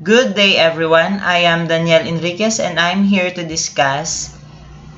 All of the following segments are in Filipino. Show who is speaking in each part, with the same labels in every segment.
Speaker 1: Good day everyone, I am Daniel Enriquez and I'm here to discuss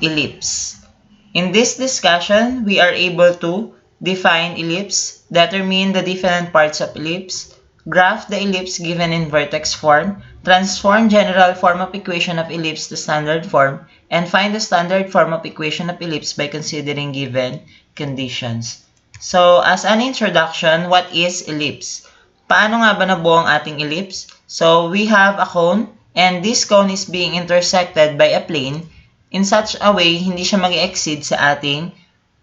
Speaker 1: ellipse. In this discussion, we are able to define ellipse, determine the different parts of ellipse, graph the ellipse given in vertex form, transform general form of equation of ellipse to standard form, and find the standard form of equation of ellipse by considering given conditions. So, as an introduction, what is ellipse? Paano nga ba nabuo ang ating ellipse? So, we have a cone, and this cone is being intersected by a plane in such a way, hindi siya mag-exceed sa ating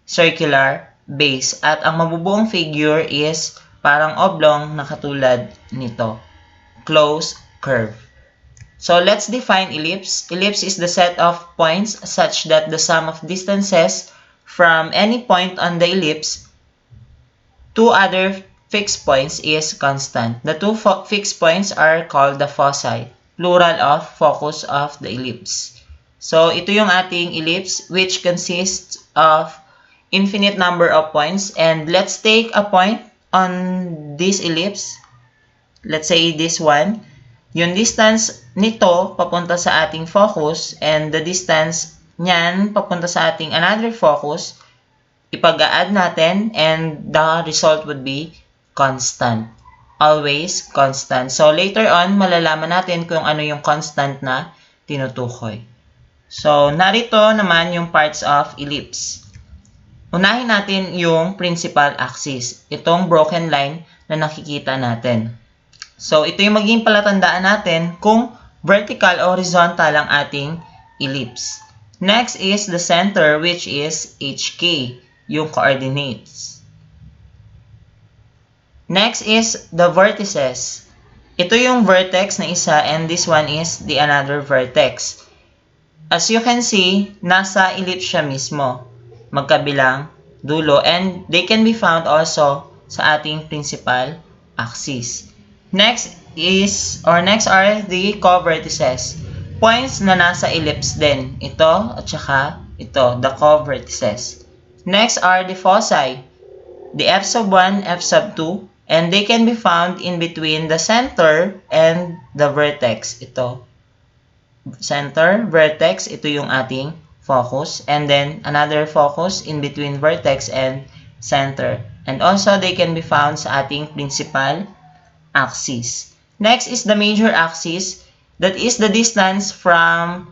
Speaker 1: circular base. At ang mabubuong figure is parang oblong na katulad nito. Closed curve. So, let's define ellipse. Ellipse is the set of points such that the sum of distances from any point on the ellipse to other fixed points is constant. The two fixed points are called the foci, plural of focus of the ellipse. So, ito yung ating ellipse which consists of infinite number of points. And let's take a point on this ellipse. Let's say this one. Yung distance nito papunta sa ating focus and the distance niyan papunta sa ating another focus, ipag-a-add natin and the result would be constant. Always constant. So, later on, malalaman natin kung ano yung constant na tinutukoy. So, narito naman yung parts of ellipse. Unahin natin yung principal axis. Itong broken line na nakikita natin. So, ito yung magiging palatandaan natin kung vertical o horizontal ang ating ellipse. Next is the center which is HK, yung coordinates. Next is the vertices. Ito yung vertex na isa and this one is the another vertex. As you can see, nasa ellipse siya mismo, magkabilang dulo, and they can be found also sa ating principal axis. Next are the co-vertices. Points na nasa ellipse din. Ito at saka ito, the co-vertices. Next are the foci, the f sub 1, f sub 2, and they can be found in between the center and the vertex. Ito. Center, vertex, ito yung ating focus. And then, another focus in between vertex and center. And also, they can be found sa ating principal axis. Next is the major axis. That is the distance from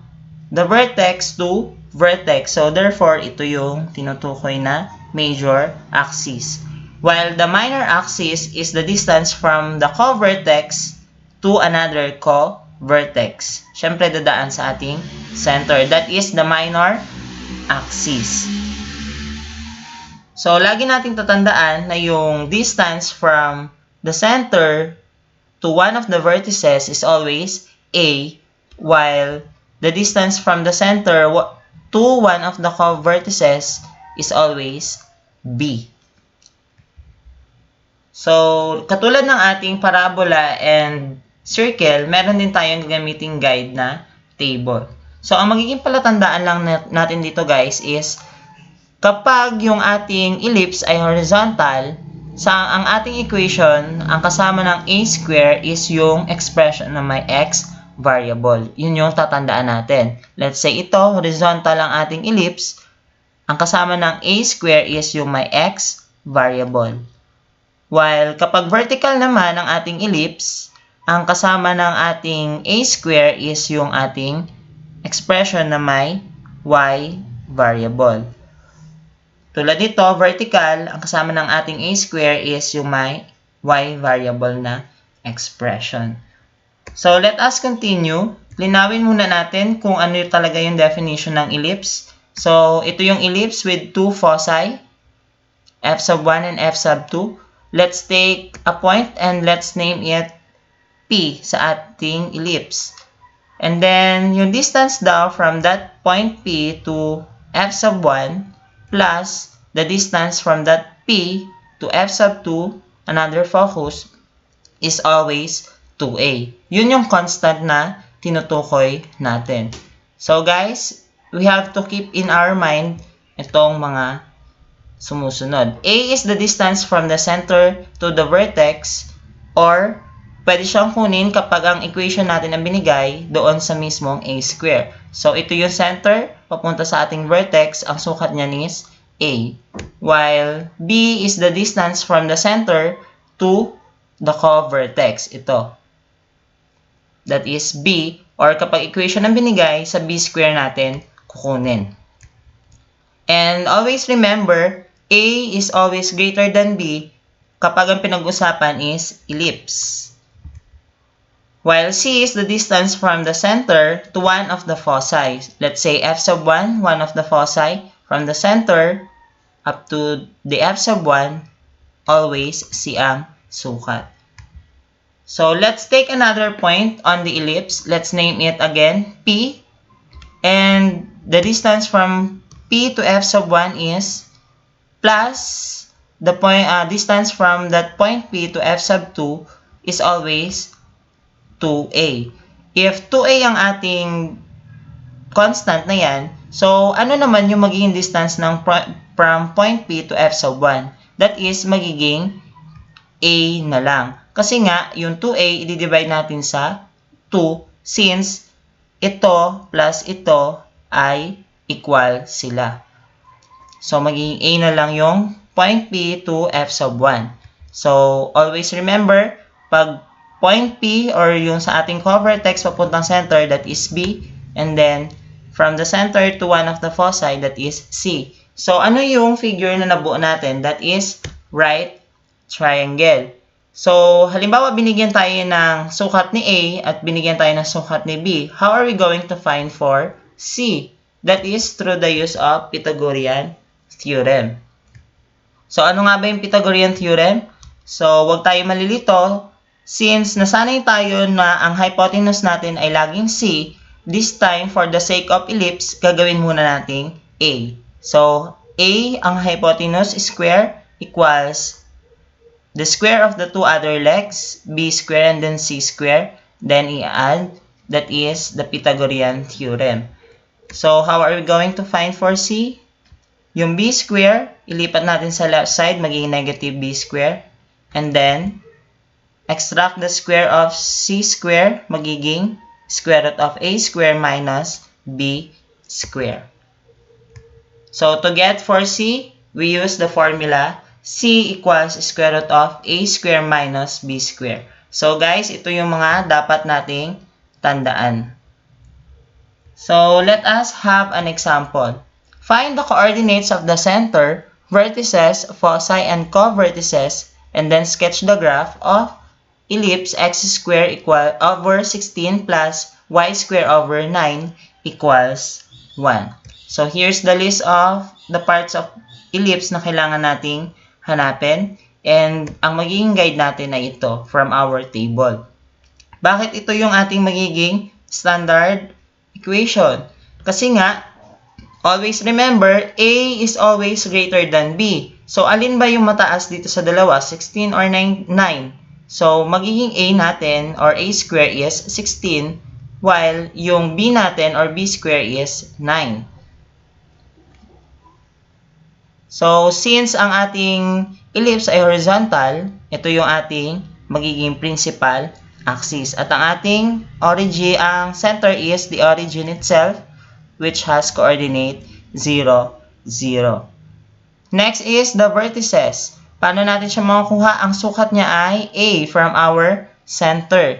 Speaker 1: the vertex to vertex. So, therefore, ito yung tinutukoy na major axis. While the minor axis is the distance from the co-vertex to another co-vertex. Siyempre, dadaan sa ating center. That is the minor axis. So, lagi natin tatandaan na yung distance from the center to one of the vertices is always A, while the distance from the center to one of the co-vertices is always B. So, katulad ng ating parabola and circle, meron din tayong gamiting guide na table. So, ang magiging palatandaan lang natin dito guys is kapag yung ating ellipse ay horizontal, ang ating equation, ang kasama ng a square is yung expression na may x variable. Yun yung tatandaan natin. Let's say ito, horizontal ang ating ellipse, ang kasama ng a square is yung may x variable. While kapag vertical naman ang ating ellipse, ang kasama ng ating a square is yung ating expression na may y variable. Tulad nito, vertical, ang kasama ng ating a square is yung may y variable na expression. So, let us continue. Linawin muna natin kung ano talaga yung definition ng ellipse. So, ito yung ellipse with two foci, f sub 1 and f sub 2. Let's take a point and let's name it P sa ating ellipse. And then, yung distance daw from that point P to f sub 1 plus the distance from that P to f sub 2, another focus, is always 2A. Yun yung constant na tinutukoy natin. So guys, we have to keep in our mind itong mga sumusunod. A is the distance from the center to the vertex or pwede siyang kunin kapag ang equation natin ang binigay doon sa mismong a square. So, ito yung center, papunta sa ating vertex, ang sukat niya is a. While b is the distance from the center to the co-vertex. Ito. That is b, or kapag equation ang binigay, sa b square natin kukunin. And always remember, a is always greater than b kapag ang pinag-usapan is ellipse. While c is the distance from the center to one of the foci. Let's say f sub 1, one of the foci, from the center up to the f sub 1, always c ang sukat. So let's take another point on the ellipse. Let's name it again P. And the distance from P to f sub 1 is plus the point distance from that point P to f sub 2 is always 2a. If 2a ang ating constant na yan, so ano naman yung magiging distance ng from point P to f sub 1? That is magiging a na lang. Kasi nga, yung 2a, i-divide natin sa 2 since ito plus ito ay equal sila. So, magiging a na lang yung point P to f sub 1. So, always remember, pag point P or yung sa ating co-vertex papuntang center, that is B. And then, from the center to one of the foci, that is C. So, ano yung figure na nabuo natin? That is right triangle. So, halimbawa, binigyan tayo ng sukat ni A at binigyan tayo ng sukat ni B. How are we going to find for C? That is through the use of Pythagorean theorem. So, ano nga ba yung Pythagorean theorem? So, wag tayo malilito. Since nasanay tayo na ang hypotenuse natin ay laging C, this time, for the sake of ellipse, gagawin muna natin A. So, A, ang hypotenuse square equals the square of the two other legs, b square and then c square, then i-add, that is the Pythagorean theorem. So, how are we going to find for c? Yung b square, ilipat natin sa left side, magiging negative b square. And then, extract the square of c square, magiging square root of a square minus b square. So, to get for c, we use the formula c equals square root of a square minus b square. So guys, ito yung mga dapat nating tandaan. So let us have an example. Find the coordinates of the center, vertices, foci, and co-vertices, and then sketch the graph of ellipse x square equal over 16 plus y square over 9 equals 1. So here's the list of the parts of ellipse na kailangan nating hanapin, and ang magiging guide natin ay ito from our table. Bakit ito yung ating magiging standard equation? Kasi nga, always remember, A is always greater than B. So, alin ba yung mataas dito sa dalawa? 16 or 9? So, magiging A natin or A square is 16, while yung B natin or B square is 9. So, since ang ating ellipse ay horizontal, ito yung ating magiging principal axis. At ang ating origin, ang center is the origin itself, which has coordinate 0, 0. Next is the vertices. Paano natin siya makukuha? Ang sukat niya ay A from our center.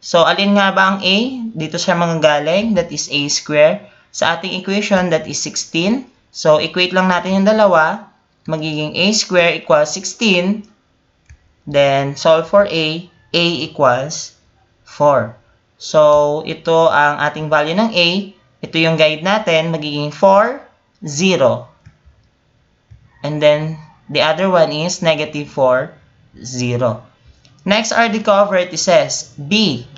Speaker 1: So, alin nga ba ang A? Dito siya manggagaling, that is A square. Sa ating equation, that is 16. So, equate lang natin yung dalawa. Magiging a square equals 16. Then, solve for a equals 4. So, ito ang ating value ng a. Ito yung guide natin. Magiging 4, 0. And then, the other one is negative 4, 0. Next are the co-vertices. B.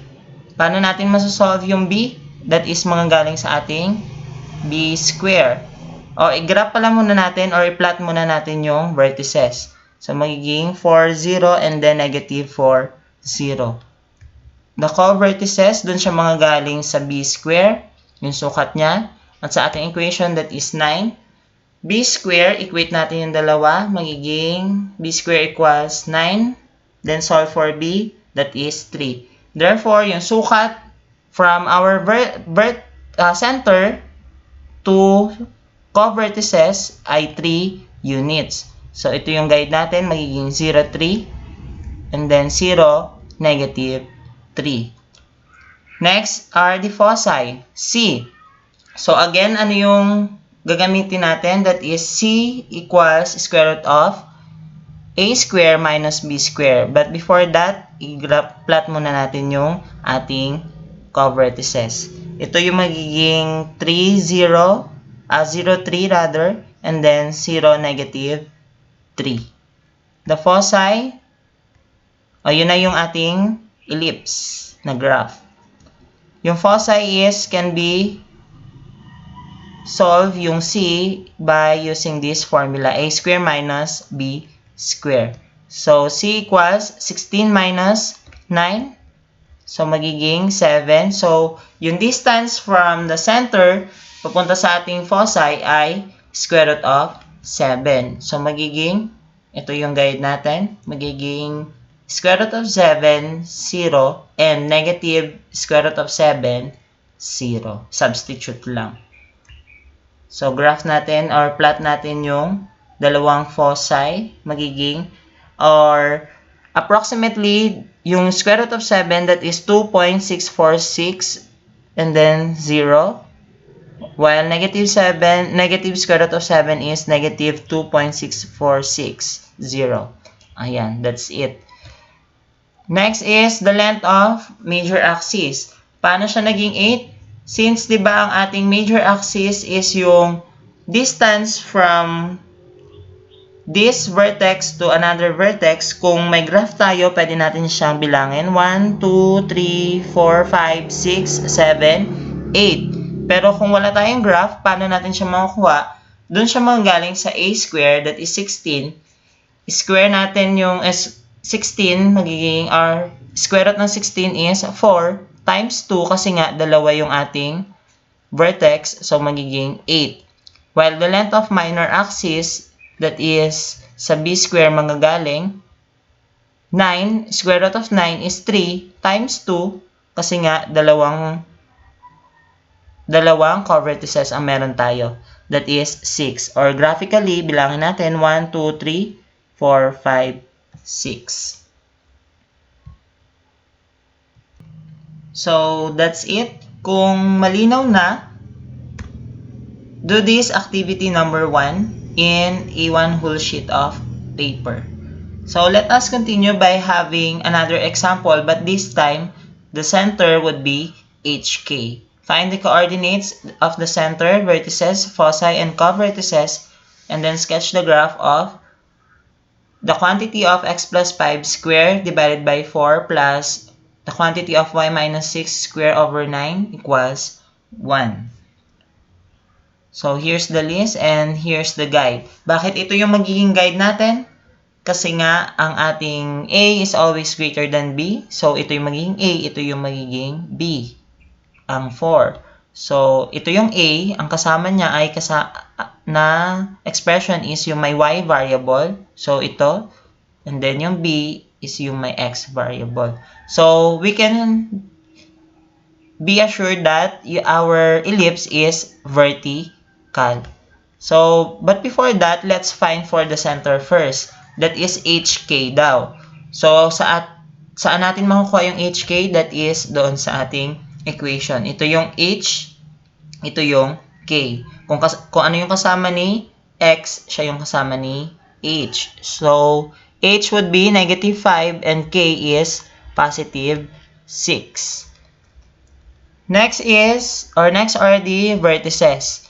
Speaker 1: Paano natin masosolve yung b? That is manggagaling sa ating b square. O, i-graph pala muna natin or i-plot muna natin yung vertices. So, magiging 4, 0 and then negative 4, 0. The co-vertices, dun siya manggagaling sa b square, yung sukat niya. At sa ating equation, that is 9. B square, equate natin yung dalawa. Magiging b square equals 9. Then solve for b, that is 3. Therefore, yung sukat from our center to co-vertices ay 3 units. So, ito yung guide natin, magiging 0, 3, and then 0, negative 3. Next are the foci. C. So, again, ano yung gagamitin natin? That is C equals square root of A square minus B square. But before that, i-plot muna natin yung ating co-vertices. Ito yung magiging 3, 0, 0, 3 rather, and then 0, negative 3. The foci, yun na yung ating ellipse na graph. Yung foci can be solve yung C by using this formula, A square minus B square. So, C equals 16 minus 9. So, magiging 7. So, yung distance from the center papunta sa ating foci ay square root of 7. So, magiging, ito yung guide natin, magiging square root of 7, 0, and negative square root of 7, 0. Substitute lang. So, graph natin or plot natin yung dalawang foci, magiging, or approximately, yung square root of 7, that is 2.646, and then 0. While negative square root of 7 is negative 2.646, 0. Ayan, that's it. Next is the length of major axis. Paano siya naging 8? Since, di ba, ang ating major axis is yung distance from this vertex to another vertex, kung may graph tayo, pwede natin siyang bilangin. 1, 2, 3, 4, 5, 6, 7, 8. Pero kung wala tayong graph, paano natin siya makukuha? Doon siya manggagaling sa a square, that is 16. Square natin yung 16, magiging our square root ng 16 is 4 times 2 kasi nga dalawa yung ating vertex, so magiging 8. While the length of minor axis, that is sa b square manggagaling, 9, square root of 9 is 3 times 2 kasi nga dalawang co-vertices ang meron tayo. That is 6. Or graphically, bilangin natin 1, 2, 3, 4, 5, 6. So, that's it. Kung malinaw na, do this activity number 1 in A1 whole sheet of paper. So, let us continue by having another example, but this time, the center would be HK. Find the coordinates of the center, vertices, foci, and co-vertices, and then sketch the graph of the quantity of x plus 5 square divided by 4 plus the quantity of y minus 6 square over 9 equals 1. So, here's the list and here's the guide. Bakit ito yung magiging guide natin? Kasi nga, ang ating A is always greater than B. So, ito yung magiging A, ito yung magiging B. Ang 4. So, ito yung A. Ang kasama niya ay na expression is yung may Y variable. So, ito. And then, yung B is yung may X variable. So, we can be assured that our ellipse is vertical. So, but before that, let's find for the center first. That is HK daw. So, saan natin makukuha yung HK? That is doon sa ating equation. Ito yung H, ito yung K. Kung ano yung kasama ni X, siya yung kasama ni H. So, H would be negative 5 and K is positive 6. Next are the vertices.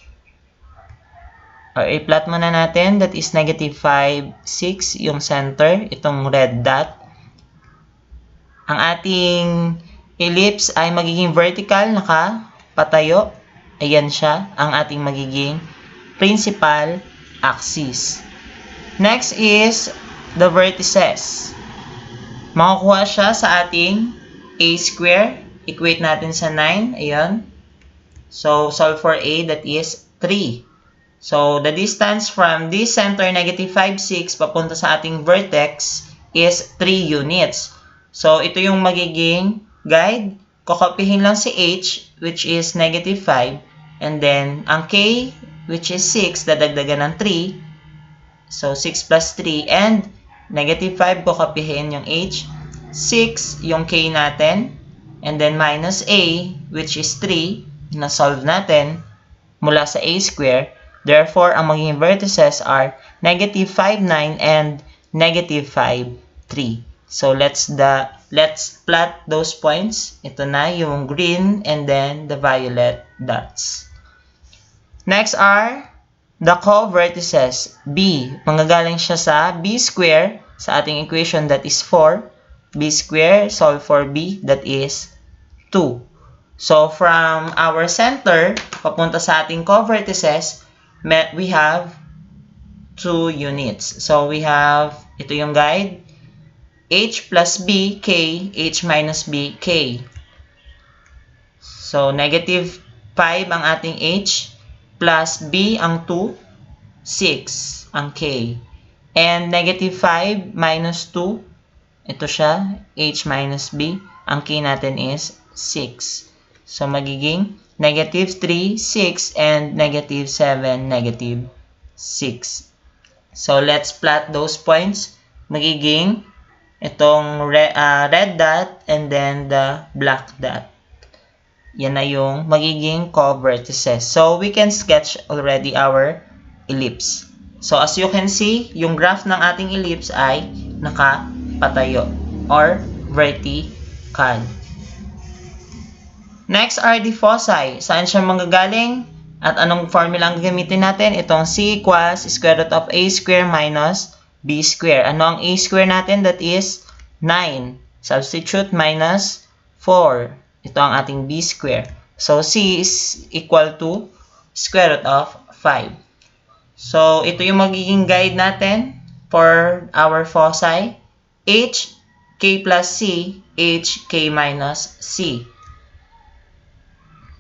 Speaker 1: Or i-plot muna natin, that is negative 5, 6, yung center, itong red dot. Ang ating ellipse ay magiging vertical, nakapatayo. Ayan siya, ang ating magiging principal axis. Next is the vertices. Makukuha siya sa ating a square. Equate natin sa 9. Ayan. So, solve for a, that is 3. So, the distance from this center, negative 5, 6, papunta sa ating vertex is 3 units. So, ito yung magiging guide. Kokopyahin lang si h, which is negative 5. And then, ang k, which is 6, dadagdagan ng 3. So, 6 plus 3. And, negative 5, kokopyahin yung h. 6, yung k natin. And then, minus a, which is 3, na-solve natin mula sa a square. Therefore, ang magiging vertices are negative 5, 9 and negative 5, 3. So, let's plot those points. Ito na yung green and then the violet dots. Next are the co-vertices. B, manggagaling siya sa b square sa ating equation that is 4. b square, solve for b, that is 2. So, from our center, papunta sa ating co-vertices, we have 2 units. So, we have, ito yung guide, h plus b, k, h minus b, k. So, negative 5 ang ating h, plus b ang 2, 6 ang k. And negative 5 minus 2, ito siya, h minus b, ang k natin is 6. So, magiging negative 3, 6, and negative 7, negative 6. So, let's plot those points. Magiging itong red dot and then the black dot. Yan na yung magiging co-vertices. So, we can sketch already our ellipse. So, as you can see, yung graph ng ating ellipse ay nakapatayo or vertical. Next are the foci. Saan siya manggagaling? At anong formula ang gagamitin natin? Itong c equals square root of a square minus b square. Ano ang a square natin? That is 9. Substitute minus 4. Ito ang ating b square. So, c is equal to square root of 5. So, ito yung magiging guide natin for our foci. H, k plus c, h, k minus c.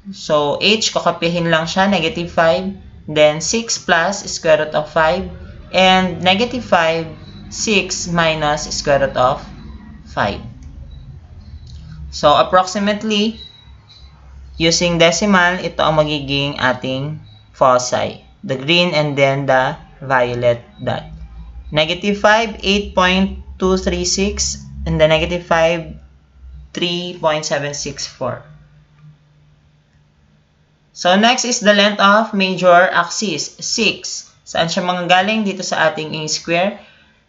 Speaker 1: So, h, kakopyahin lang siya, negative 5. Then, 6 plus square root of 5. And negative 5, 6 minus square root of 5. So, approximately, using decimal, ito ang magiging ating foci. The green and then the violet dot. Negative 5, 8.236. And the negative 5, 3.764. So, next is the length of major axis, 6. Saan siya manggagaling? Dito sa ating a square.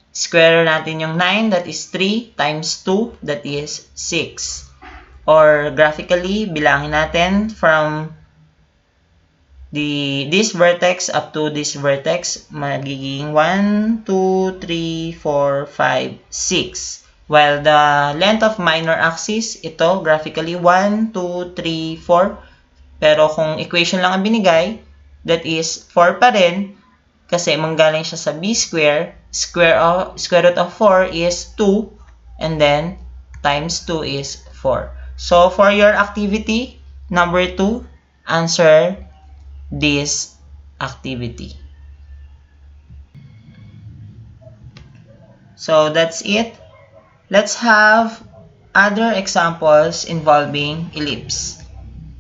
Speaker 1: Square natin yung 9, that is 3, times 2, that is 6. Or graphically, bilangin natin from this vertex up to this vertex, magiging 1, 2, 3, 4, 5, 6. While the length of minor axis, ito graphically 1, 2, 3, 4. Pero kung equation lang ang binigay, that is 4 pa rin kasi manggaling siya sa b square. Square root of 4 is 2 and then times 2 is 4. So, for your activity, number 2, answer this activity. So, that's it. Let's have other examples involving ellipse.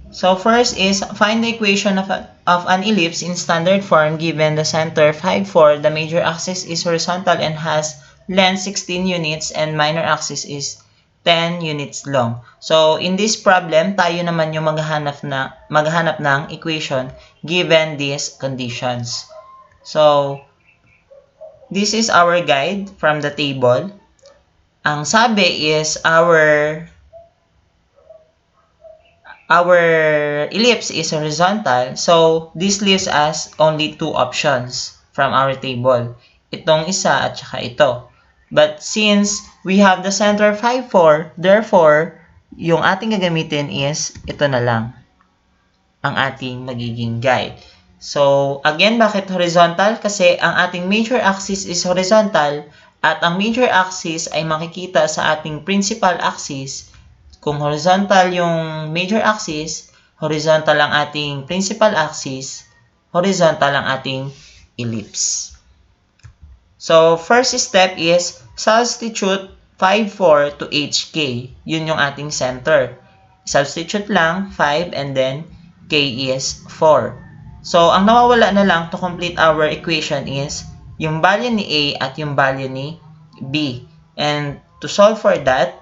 Speaker 1: So, first is find the equation of an ellipse in standard form given the center 5, 4, the major axis is horizontal and has length 16 units and minor axis is 10 units long. So, in this problem, tayo naman yung maghahanap ng equation given these conditions. So, this is our guide from the table. Ang sabi is our ellipse is horizontal, so this leaves us only 2 options from our table. Itong isa at saka ito. But since we have the center 5, 4, therefore, yung ating gagamitin is ito na lang ang ating magiging guide. So, again, bakit horizontal? Kasi ang ating major axis is horizontal at ang major axis ay makikita sa ating principal axis. Kung horizontal yung major axis, horizontal ang ating principal axis, horizontal ang ating ellipse. So, first step is substitute 5, 4 to HK. Yun yung ating center. Substitute lang, 5, and then K is 4. So, ang nawawala na lang to complete our equation is yung value ni A at yung value ni B. And to solve for that,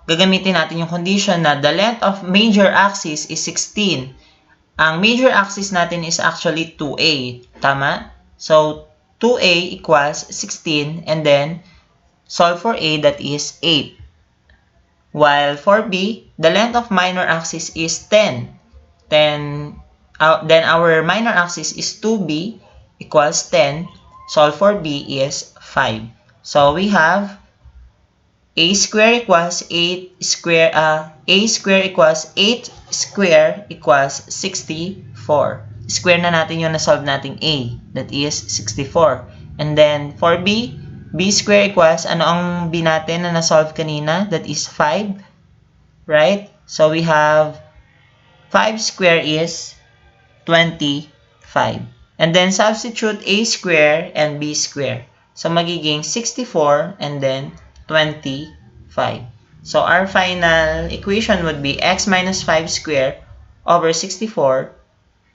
Speaker 1: gagamitin natin yung condition na the length of major axis is 16. Ang major axis natin is actually 2A. Tama? So, 2A equals 16 and then solve for A, that is 8. While for B, the length of minor axis is 10. Then our minor axis is 2B equals 10. Solve for B is 5. So, we have A square equals 8 square, A square equals 8 square equals 64. Square na natin yung na-solve nating A, that is 64. And then, for B, B square equals, ano ang B natin na na-solve kanina? That is 5, right? So, we have 5 square is 25. And then, substitute A square and B square. So, magiging 64 and then 25. So, our final equation would be x minus 5 square over 64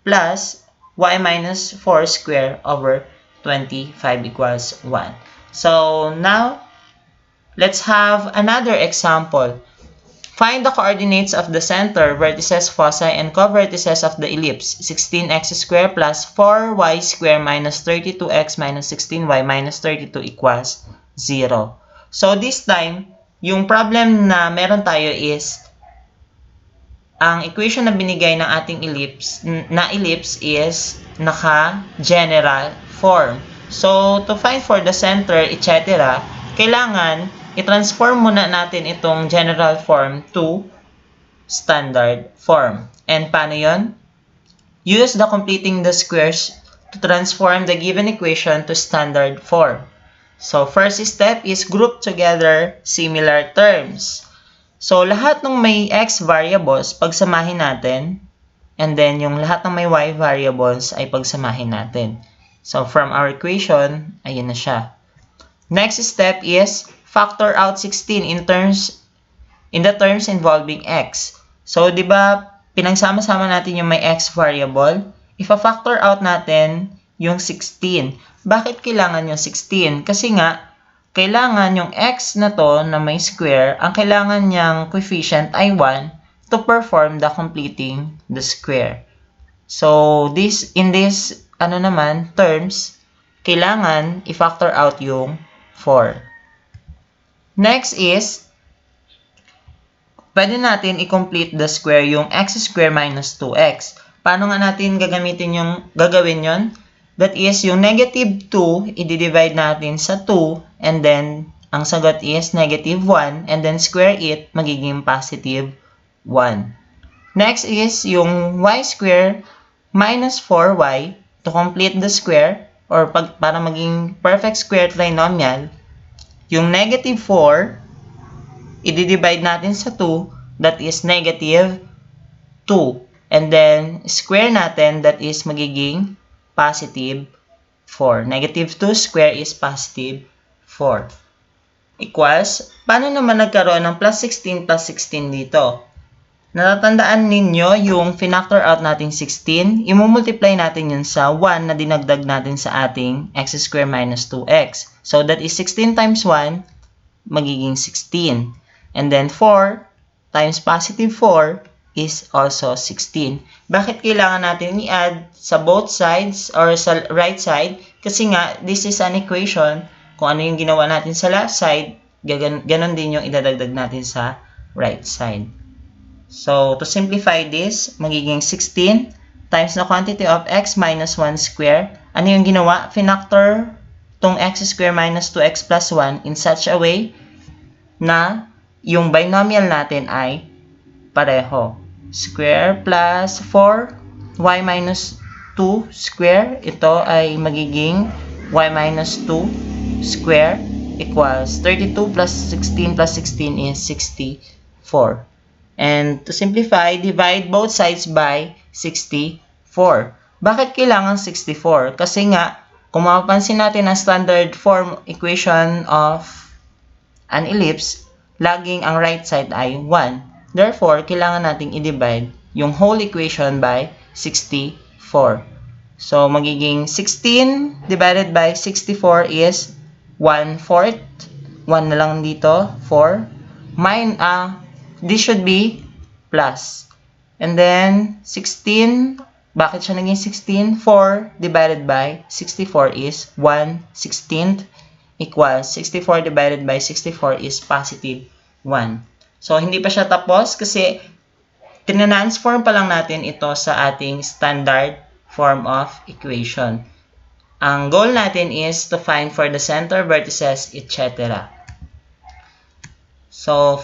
Speaker 1: plus y minus 4 square over 25 equals 1. So, now, let's have another example. Find the coordinates of the center, vertices, foci, and co-vertices of the ellipse. 16x squared plus 4y squared minus 32x minus 16y minus 32 equals 0. So, this time, yung problem na meron tayo is, ang equation na binigay ng ating ellipse is naka-general form. So, to find for the center, etc., kailangan i-transform muna natin itong general form to standard form. And paano yon? Use the completing the squares to transform the given equation to standard form. So, first step is group together similar terms. So, lahat ng may x variables, pagsamahin natin. And then, yung lahat ng may y variables ay pagsamahin natin. So, from our equation, ayun na siya. Next step is factor out 16 in the terms involving x. So, di ba, pinagsama-sama natin yung may x variable. Ifa-factor out natin yung 16. Bakit kailangan yung 16? Kasi nga, kailangan yung x na to na may square, ang kailangan niyang coefficient ay 1 to perform the completing the square. So, in this terms, kailangan i-factor out yung 4. Next is, pwede natin i-complete the square yung x square minus 2x. Paano nga natin gagawin yon? That is, yung negative 2, i-divide natin sa 2, and then, ang sagot is negative 1, and then square it, magiging positive 1. Next is, yung y square minus 4y, to complete the square, or para maging perfect square trinomial, yung negative 4, i-divide natin sa 2, that is negative 2. And then, square natin, that is magiging positive 4. Negative 2 square is positive 4. Equals, paano naman nagkaroon ng plus 16 plus 16 dito? Natatandaan ninyo yung finactor out natin 16, imumultiply natin yun sa 1 na dinagdag natin sa ating x square minus 2x. So, that is 16 times 1, magiging 16. And then 4 times positive 4 is also 16. Bakit kailangan natin i-add sa both sides or sa right side? Kasi nga, this is an equation. Kung ano yung ginawa natin sa left side, ganon din yung idadagdag natin sa right side. So, to simplify this, magiging 16 times the quantity of x minus 1 square. Ano yung ginawa? Finactor tong x square minus 2x plus 1 in such a way na yung binomial natin ay pareho. Square plus 4y minus 2 square. Ito ay magiging y minus 2 square equals 32 plus 16 plus 16 is 64. And to simplify, divide both sides by 64. Bakit kailangan 64? Kasi nga, kung mapapansin natin ang standard form equation of an ellipse, laging ang right side ay 1. Therefore, kailangan nating i-divide yung whole equation by 64. So, magiging 16 divided by 64 is 1/4. 1 na lang dito, 4. This should be plus. And then, 16, bakit siya naging 16? 4 divided by 64 is 1/16 equals 64 divided by 64 is positive 1. So, hindi pa siya tapos kasi tinansform pa lang natin ito sa ating standard form of equation. Ang goal natin is to find for the center, vertices, etc. So,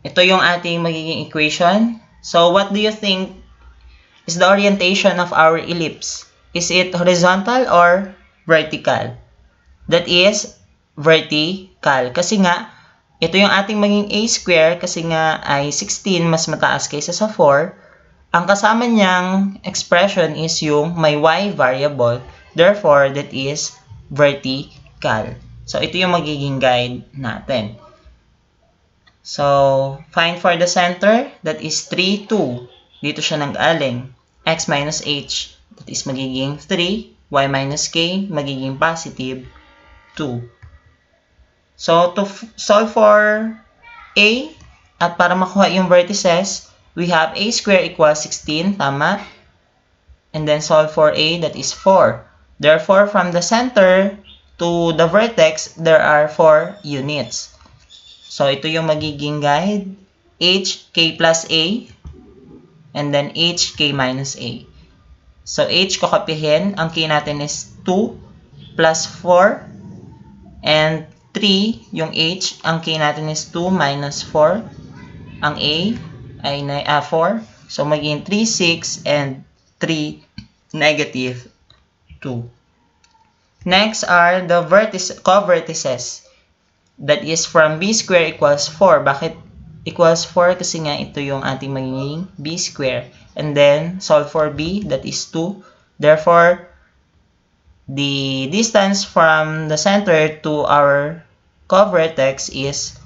Speaker 1: ito yung ating magiging equation. So, what do you think is the orientation of our ellipse? Is it horizontal or vertical? That is vertical. Kasi nga, ito yung ating maging a square kasi nga ay 16 mas mataas kaysa sa 4. Ang kasama niyang expression is yung may y variable. Therefore, that is vertical. So, ito yung magiging guide natin. So, find for the center. That is 3, 2. Dito siya nag-aling. X minus h. That is magiging 3. Y minus k. Magiging positive 2. So, to solve for a, at para makuha yung vertices, we have a square equals 16, tama? And then solve for a, that is 4. Therefore, from the center to the vertex, there are 4 units. So, ito yung magiging guide. H, k plus a, and then h, k minus a. So, h kokopihin. Ang k natin is 2 plus 4, and 3, yung h, ang k natin is 2 minus 4. Ang a ay 4. So, magiging 3, 6, and 3, negative 2. Next are the co-vertices. That is from b square equals 4. Bakit equals 4? Kasi nga ito yung ating magiging b square. And then, solve for b, that is 2. Therefore, the distance from the center to our co-vertex is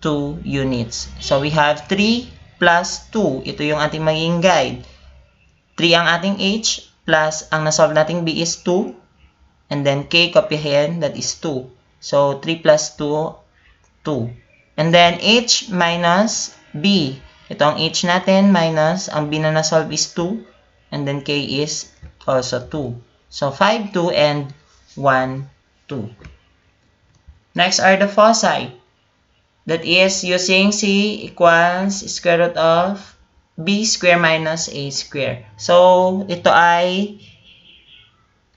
Speaker 1: 2 units. So, we have 3 plus 2. Ito yung ating magiging guide. 3 ang ating h, plus ang nasolve nating b is 2. And then, k kopyahin, that is 2. So, 3 plus 2, 2. And then, h minus b. Ito ang h natin, minus, ang b na nasolve is 2. And then, k is also 2. So, 5, 2, and 1, 2. Next are the foci. That is using c equals square root of b square minus a square. So, ito ay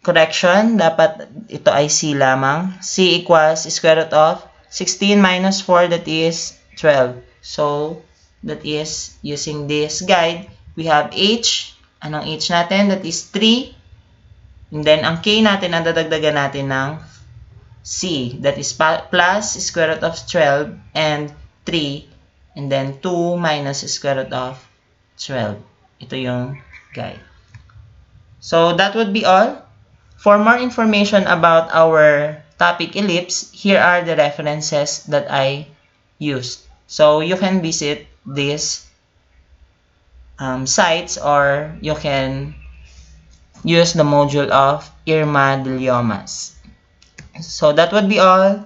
Speaker 1: correction. Dapat ito ay c lamang. C equals square root of 16 minus 4, that is 12. So, that is using this guide. We have h. Anong h natin? That is 3. And then, ang k natin, ang dadagdagan natin ng c. That is plus square root of 12 and 3. And then, 2 minus square root of 12. Ito yung guide. So, that would be all. For more information about our topic ellipse, here are the references that I used. So, you can visit these sites or you can use the module of Irma Diliomas. So that would be all.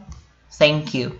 Speaker 1: Thank you.